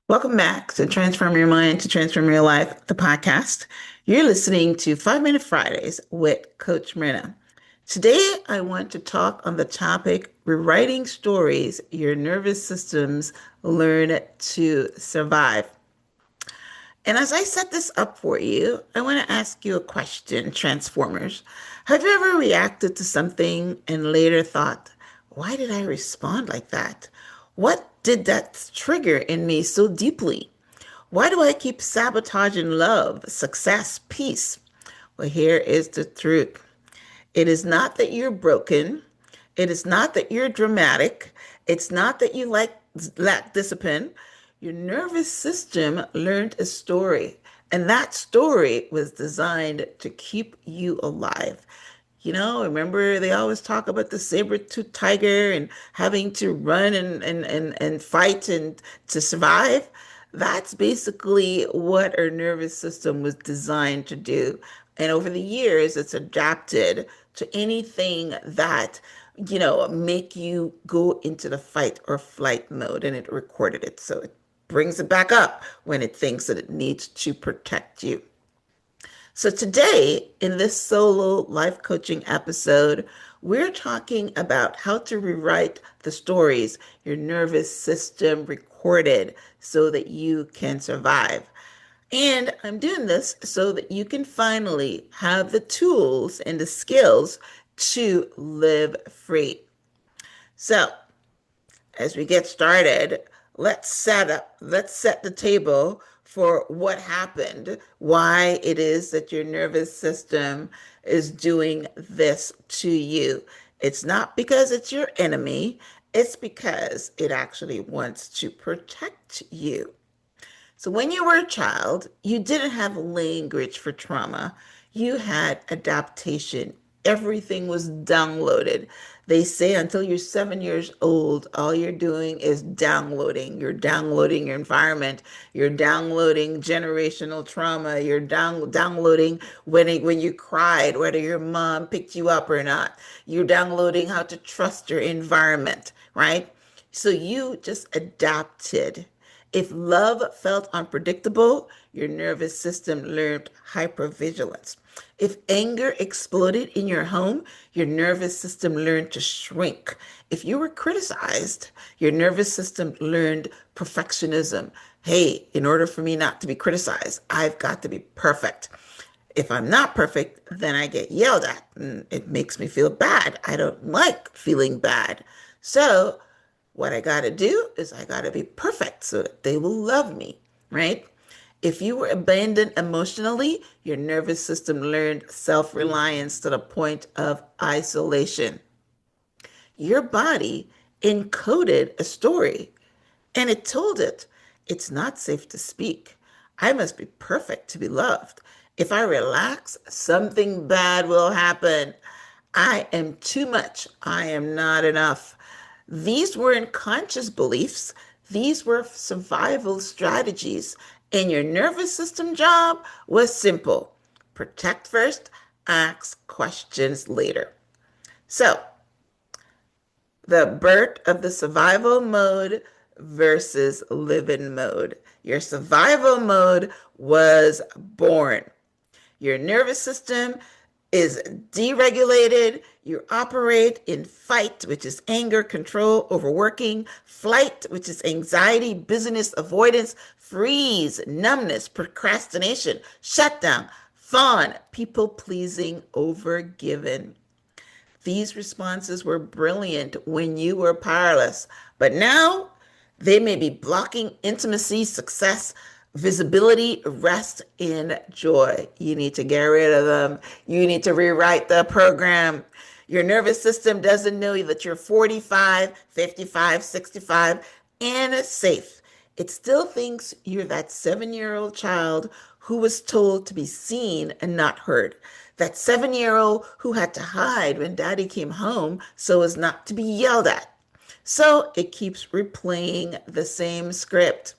Welcome back to Transform Your Mind to Transform Your Life, the podcast. You're listening to 5 Minute Fridays with Coach Myrna. Today, I want to talk on the topic rewriting stories your nervous systems learn to survive. And as I set this up for you, I want to ask you a question, Transformers. Have you ever reacted to something and later thought, why did I respond like that? What did that trigger in me so deeply? Why do I keep sabotaging love, success, peace? Well, here is the truth. It is not that you're broken. It is not that you're dramatic. It's not that you lack discipline. Your nervous system learned a story, and that story was designed to keep you alive. Remember they always talk about the saber-toothed tiger and having to run and fight and to survive. That's basically what our nervous system was designed to do. And over the years, it's adapted to anything that, make you go into the fight or flight mode, and it recorded it. So it brings it back up when it thinks that it needs to protect you. So, today, in this solo life coaching episode, we're talking about how to rewrite the stories your nervous system recorded so that you can survive. And I'm doing this so that you can finally have the tools and the skills to live free. So, as we get started, let's set the table for what happened, why it is that your nervous system is doing this to you. It's not because it's your enemy, it's because it actually wants to protect you. So when you were a child, you didn't have language for trauma. You had adaptation. Everything was downloaded. They say until you're 7 years old, all you're doing is downloading. You're downloading your environment. You're downloading generational trauma. You're downloading when you cried, whether your mom picked you up or not. You're downloading how to trust your environment, right? So you just adapted. If love felt unpredictable, your nervous system learned hypervigilance. If anger exploded in your home, your nervous system learned to shrink. If you were criticized, your nervous system learned perfectionism. Hey, in order for me not to be criticized, I've got to be perfect. If I'm not perfect, then I get yelled at and it makes me feel bad. I don't like feeling bad. So what I got to do is I got to be perfect so that they will love me, right? If you were abandoned emotionally, your nervous system learned self reliance to the point of isolation. Your body encoded a story and it told it, it's not safe to speak. I must be perfect to be loved. If I relax, something bad will happen. I am too much. I am not enough. These weren't conscious beliefs. These were survival strategies. And your nervous system job was simple. Protect first, ask questions later. So, the birth of the survival mode versus living mode. Your survival mode was born. Your nervous system is deregulated. You operate in fight, which is anger, control, overworking, flight, which is anxiety, business avoidance, freeze, numbness, procrastination, shutdown, fawn, people pleasing, overgiven. These responses were brilliant when you were powerless, but now they may be blocking intimacy, success, visibility, rest, and joy. You need to get rid of them. You need to rewrite the program. Your nervous system doesn't know that you're 45, 55, 65, and safe. It still thinks you're that 7-year-old child who was told to be seen and not heard. That 7-year-old who had to hide when daddy came home so as not to be yelled at. So it keeps replaying the same script.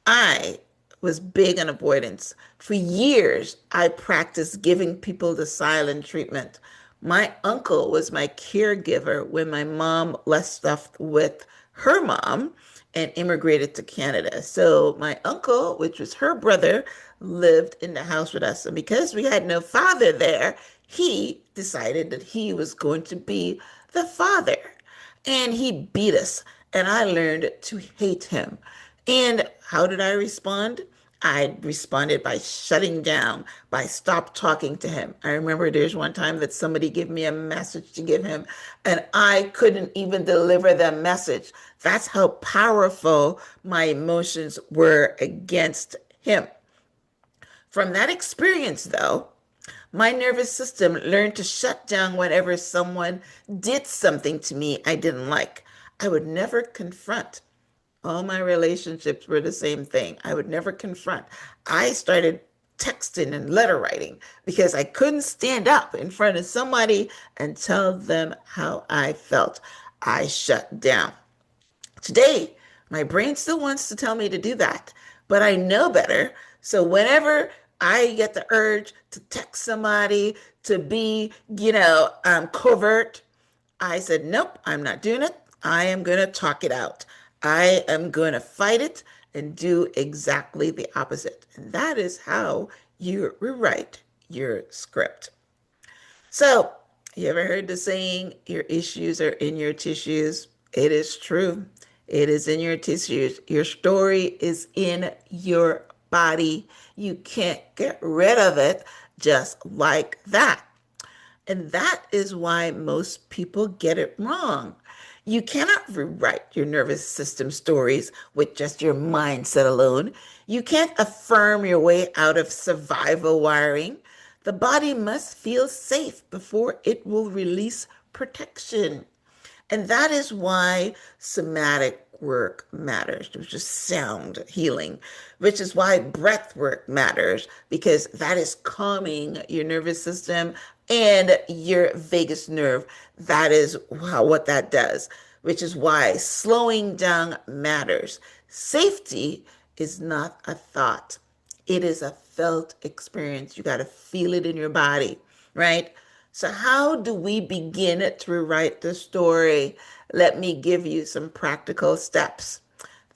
I was big on avoidance. For years, I practiced giving people the silent treatment. My uncle was my caregiver when my mom left stuff with her mom and immigrated to Canada. So my uncle, which was her brother, lived in the house with us. And because we had no father there, he decided that he was going to be the father. And he beat us. And I learned to hate him. And how did I respond? I responded by shutting down, by stop talking to him. I remember there's one time that somebody gave me a message to give him, and I couldn't even deliver the message. That's how powerful my emotions were against him. From that experience, though, my nervous system learned to shut down whenever someone did something to me I didn't like. I would never confront. All my relationships were the same thing. I would never confront. I started texting and letter writing because I couldn't stand up in front of somebody and tell them how I felt. I shut down. Today, my brain still wants to tell me to do that, but I know better. So whenever I get the urge to text somebody, to be, covert, I said, nope, I'm not doing it. I am going to talk it out. I am going to fight it and do exactly the opposite. And that is how you rewrite your script. So, you ever heard the saying, your issues are in your tissues? It is true. It is in your tissues. Your story is in your body. You can't get rid of it just like that. And that is why most people get it wrong. You cannot rewrite your nervous system stories with just your mindset alone. You can't affirm your way out of survival wiring. The body must feel safe before it will release protection. And that is why somatic work matters, which is sound healing, which is why breath work matters, because that is calming your nervous system and your vagus nerve. That is what that does, which is why slowing down matters. Safety is not a thought. It is a felt experience. You got to feel it in your body, right? So, how do we begin to rewrite the story? Let me give you some practical steps.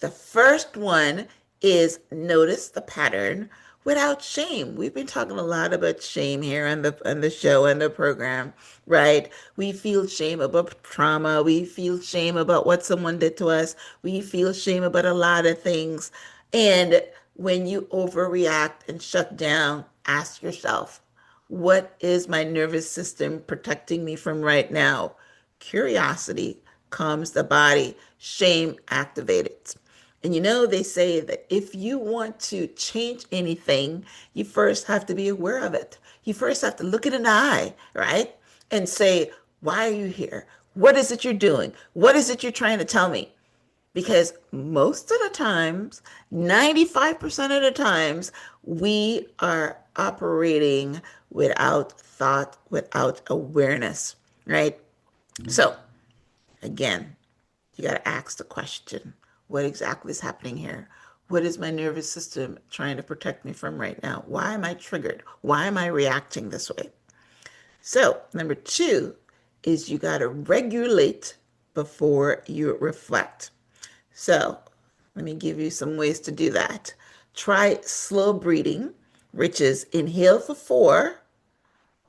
The first one is notice the pattern without shame. We've been talking a lot about shame here on the show and the program, right? We feel shame about trauma. We feel shame about what someone did to us. We feel shame about a lot of things. And when you overreact and shut down, ask yourself, what is my nervous system protecting me from right now? Curiosity calms the body, shame activates. And they say that if you want to change anything, you first have to be aware of it. You first have to look it in the eye, right? And say, why are you here? What is it you're doing? What is it you're trying to tell me? Because most of the times, 95% of the times, we are operating without thought, without awareness, right? So, again, you got to ask the question, what exactly is happening here? What is my nervous system trying to protect me from right now? Why am I triggered? Why am I reacting this way? So, number two is you got to regulate before you reflect. So, let me give you some ways to do that. Try slow breathing, which is inhale for 4,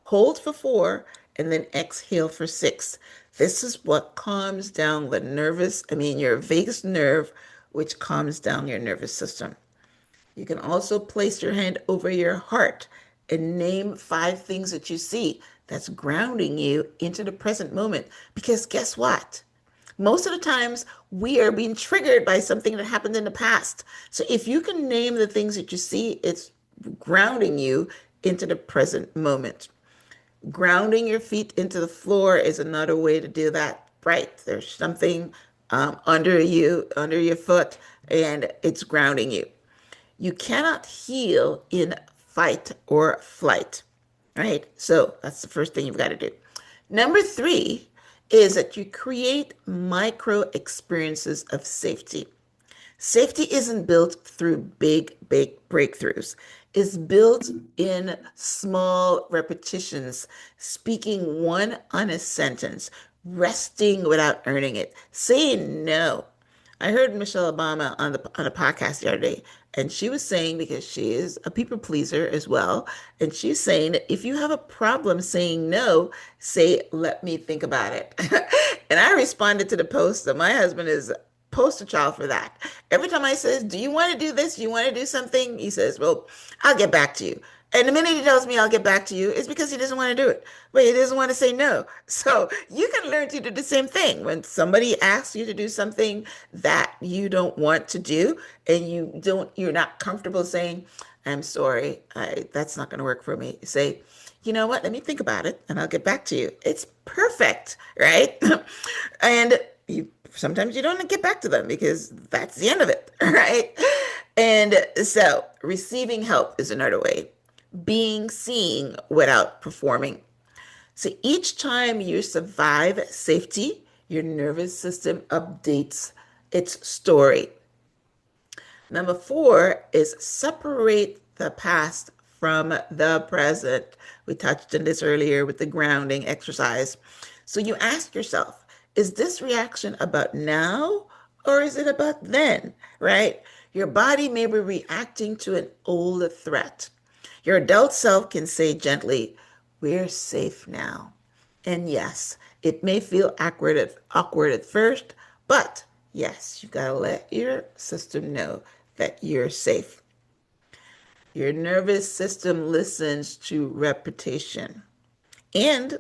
hold for 4, and then exhale for 6. This is what calms down your vagus nerve, which calms down your nervous system. You can also place your hand over your heart and name 5 things that you see that's grounding you into the present moment. Because guess what? Most of the times we are being triggered by something that happened in the past. So if you can name the things that you see, it's grounding you into the present moment. Grounding your feet into the floor is another way to do that. Right. There's something under your foot, and it's grounding you. You cannot heal in fight or flight. Right. So that's the first thing you've got to do. Number 3 is that you create micro experiences of safety. Safety isn't built through big breakthroughs. It's built in small repetitions, speaking one honest sentence, resting without earning it, saying no, I heard Michelle Obama on a podcast the other day, and she was saying, because she is a people pleaser as well, and she's saying that if you have a problem saying no, say, "Let me think about it." And I responded to the post that my husband is poster child for that. Every time I says, "Do you want to do this? Do you want to do something?" He says, "Well, I'll get back to you." And the minute he tells me I'll get back to you, it's because he doesn't want to do it. But he doesn't want to say no. So you can learn to do the same thing. When somebody asks you to do something that you don't want to do, and you're not comfortable saying, "I'm sorry, that's not going to work for me." Say, "You know what? Let me think about it and I'll get back to you." It's perfect, right? And sometimes you don't get back to them because that's the end of it, right? And so receiving help is another way. Being seen without performing. So each time you survive safety, your nervous system updates its story. Number four is separate the past from the present. We touched on this earlier with the grounding exercise. So you ask yourself, is this reaction about now or is it about then? Right? Your body may be reacting to an old threat. Your adult self can say gently, "We're safe now." And yes, it may feel awkward at first, but yes, you gotta let your system know that you're safe. Your nervous system listens to repetition. And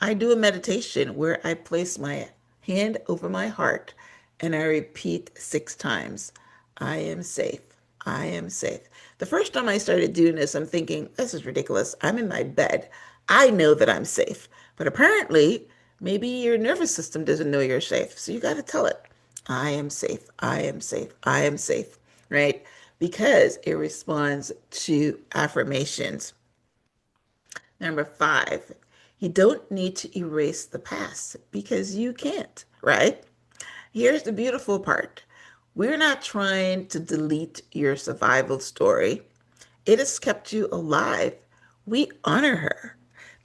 I do a meditation where I place my hand over my heart and I repeat 6 times, "I am safe. I am safe." The first time I started doing this, I'm thinking, this is ridiculous. I'm in my bed. I know that I'm safe. But apparently, maybe your nervous system doesn't know you're safe. So you got to tell it, "I am safe. I am safe. I am safe." Right? Because it responds to affirmations. Number five, you don't need to erase the past because you can't, right? Here's the beautiful part. We're not trying to delete your survival story. It has kept you alive. We honor her.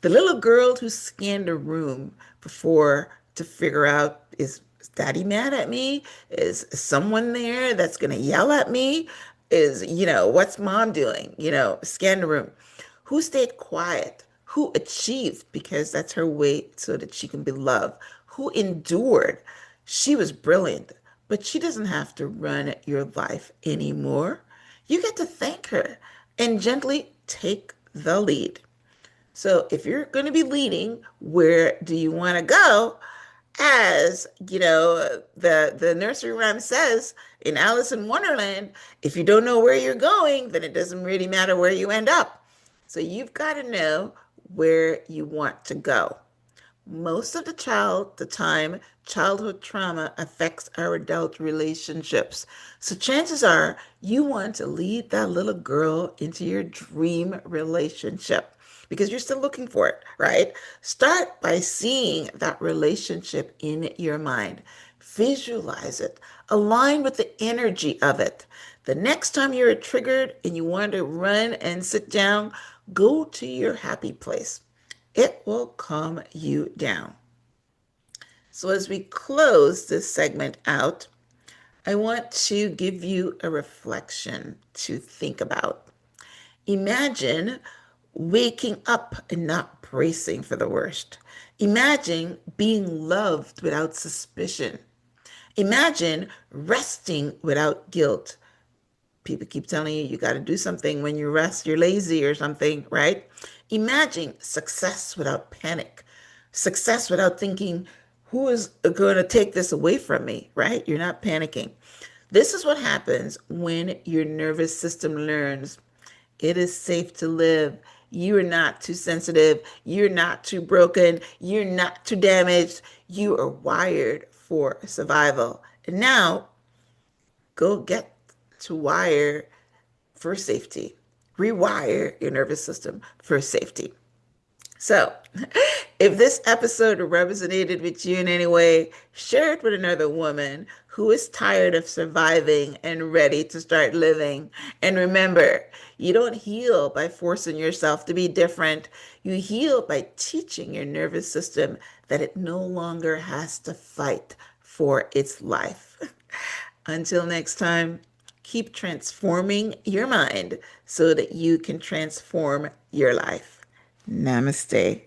The little girl who scanned a room before to figure out, is daddy mad at me? Is someone there that's going to yell at me? What's mom doing? Scan the room. Who stayed quiet? Who achieved because that's her way so that she can be loved? Who endured? She was brilliant, but she doesn't have to run your life anymore. You get to thank her and gently take the lead. So if you're going to be leading, where do you want to go? As the nursery rhyme says in Alice in Wonderland, if you don't know where you're going, then it doesn't really matter where you end up. So you've got to know where you want to go. Most of the time, childhood trauma affects our adult relationships. So chances are you want to lead that little girl into your dream relationship because you're still looking for it, right? Start by seeing that relationship in your mind. Visualize it. Align with the energy of it. The next time you're triggered and you want to run and sit down, go to your happy place. It will calm you down. So, as we close this segment out, I want to give you a reflection to think about. Imagine waking up and not bracing for the worst. Imagine being loved without suspicion. Imagine resting without guilt. People keep telling you got to do something when you rest, you're lazy or something, right? Imagine success without panic, success without thinking, who is going to take this away from me, right? You're not panicking. This is what happens when your nervous system learns it is safe to live. You are not too sensitive. You're not too broken. You're not too damaged. You are wired for survival. And now go get to wire for safety. Rewire your nervous system for safety. So, if this episode resonated with you in any way, share it with another woman who is tired of surviving and ready to start living. And remember, you don't heal by forcing yourself to be different. You heal by teaching your nervous system that it no longer has to fight for its life. Until next time, keep transforming your mind so that you can transform your life. Namaste.